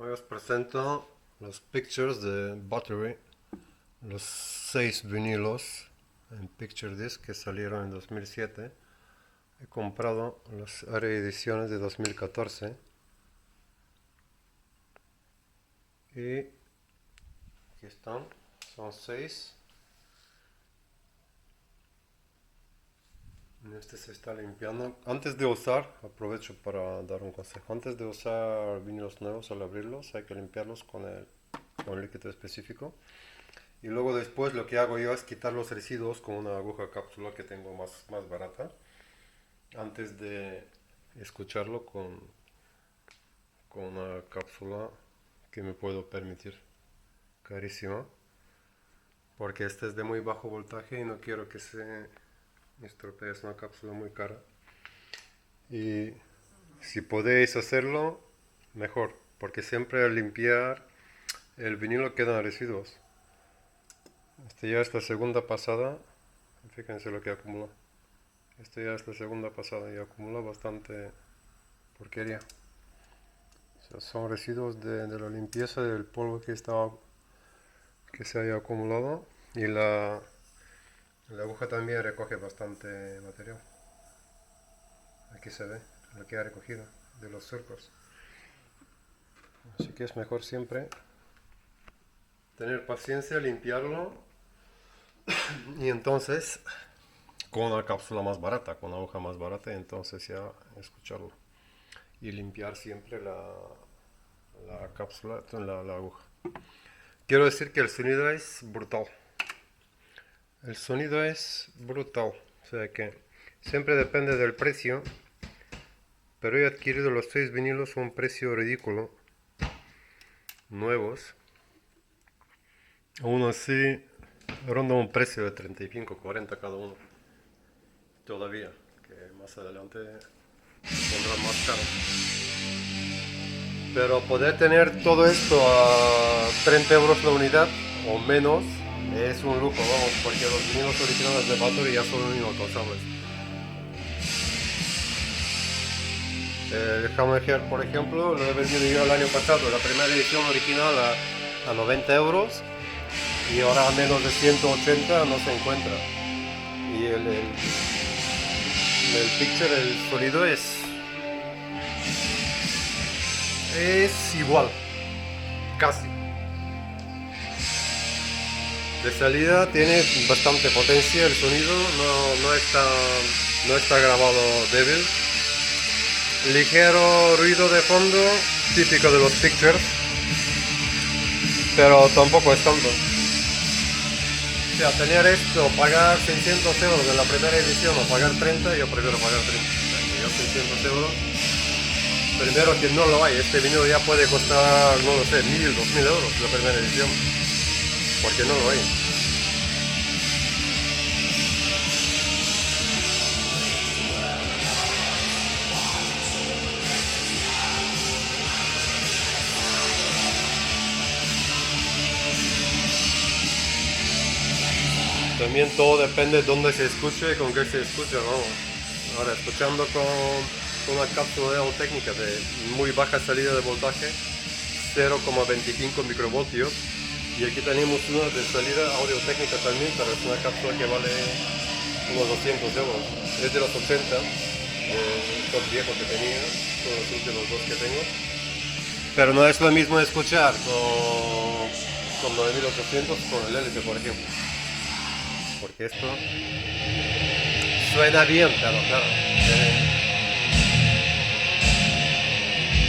Hoy os presento los pictures de Battery, los 6 vinilos en Picture Disc que salieron en 2007. He comprado las reediciones de 2014 y aquí están, son 6. Este se está limpiando. Antes de usar, aprovecho para dar un consejo. Antes de usar vinilos nuevos, al abrirlos, hay que limpiarlos con un líquido específico. Y luego después lo que hago yo es quitar los residuos con una aguja cápsula que tengo más barata. Antes de escucharlo con una cápsula que me puedo permitir. Carísima. Porque este es de muy bajo voltaje y no quiero que se estropee, es una cápsula muy cara. Y si podéis hacerlo, mejor. Porque siempre al limpiar el vinilo quedan residuos. Este ya es la segunda pasada. Fíjense lo que acumula. Este ya es la segunda pasada y acumula bastante porquería. O sea, son residuos de la limpieza del polvo que se haya acumulado. Y la aguja también recoge bastante material. Aquí se ve lo que ha recogido de los surcos. Así que es mejor siempre tener paciencia, limpiarlo y entonces con una cápsula más barata, con una aguja más barata, y entonces ya escucharlo. Y limpiar siempre la cápsula, la aguja. Quiero decir que el sonido es brutal. El sonido es brutal. O sea que siempre depende del precio. Pero he adquirido los 6 vinilos a un precio ridículo. Nuevos. Aún así ronda un precio de 35, 40 cada uno. Todavía. Que más adelante pondrán más caro. Pero poder tener todo esto a 30 euros la unidad o menos es un lujo, vamos, porque los vinilos originales de Battery ya son inalcanzables. El Hammerhead, por ejemplo, lo he vendido yo el año pasado, la primera edición original a 90 euros y ahora a menos de 180 no se encuentra. Y el picture, el sonido es igual, casi. De salida tiene bastante potencia el sonido, no está grabado débil. Ligero ruido de fondo, típico de los pictures, pero tampoco es tanto. O sea, tener esto, pagar 600 euros en la primera edición o pagar 30, yo prefiero pagar 30. Yo 600 euros. Primero que no lo hay, este vinilo ya puede costar, no lo sé, 1000, 2000 euros la primera edición. Porque no lo hay. También todo depende de dónde se escuche y con qué se escucha, vamos. Ahora, escuchando con una cápsula de audio técnica de muy baja salida de voltaje, 0,25 microvoltios. Y aquí tenemos una de salida audio técnica también, pero es una cápsula que vale unos 200 euros. Es de los 80, estos viejos que tenía, son los últimos dos que tengo. Pero no es lo mismo escuchar con 9800 con el LP, por ejemplo. Porque esto suena bien, pero claro.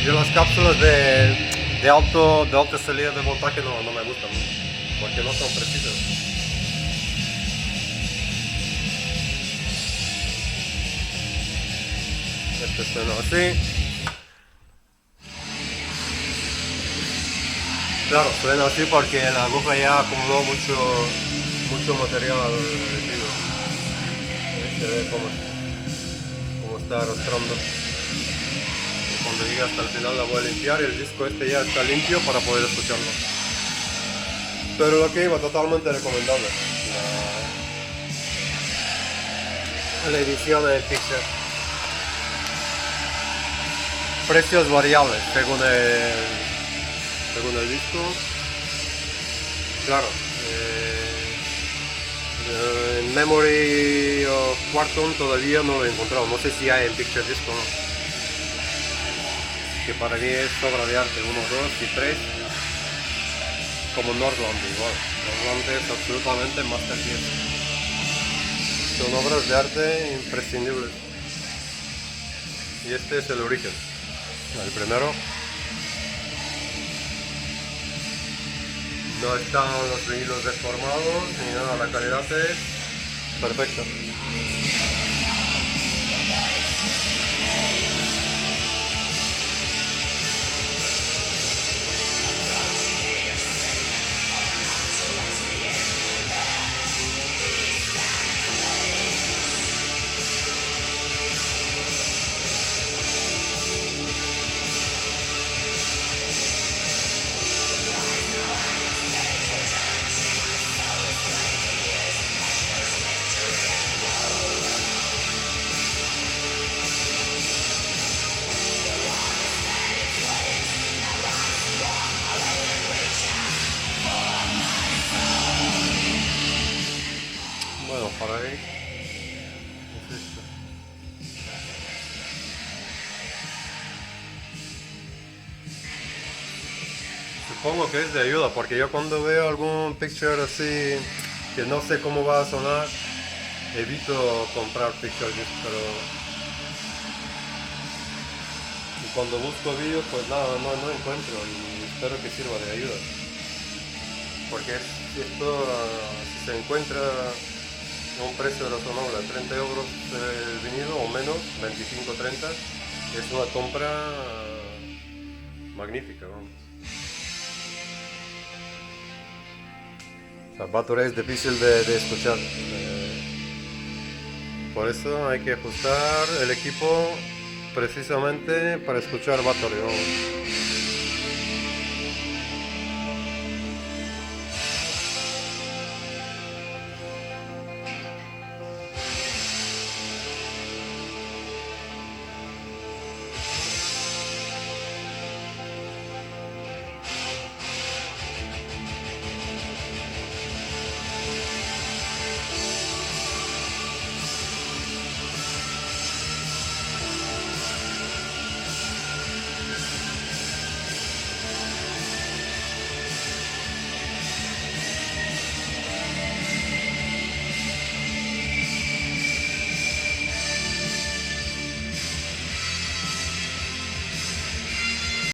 Yo las cápsulas de alta salida de voltaje no me gustan, porque no son precisas. Este suena así. Claro, suena así porque la aguja ya acumuló mucho material residuo. Se ve cómo está arrastrando. Cuando llegue hasta el final la voy a limpiar y el disco este ya está limpio para poder escucharlo. Pero lo que iba, totalmente recomendable. La edición de Picture. Precios variables según según el disco. Claro, en Memory of Quarton todavía no lo he encontrado, no sé si hay en Picture Disc o no. Que para mí es obra de arte 1, 2 y 3, como Nordland igual. Nordland es absolutamente masterpiece. Son obras de arte imprescindibles. Y este es el origen, el primero. No están los vinilos deformados ni nada, la calidad es perfecta. Bueno, para ahí es esto. Supongo que es de ayuda, porque yo cuando veo algún picture así que no sé cómo va a sonar, evito comprar picture disc, pero y cuando busco vídeos pues nada, no encuentro y espero que sirva de ayuda. Porque si esto si se encuentra a un precio razonable, 30 euros el vinilo o menos, 25-30, es una compra magnífica, vamos. O sea, Bathory es difícil de escuchar. Por eso hay que ajustar el equipo precisamente para escuchar Bathory, vamos.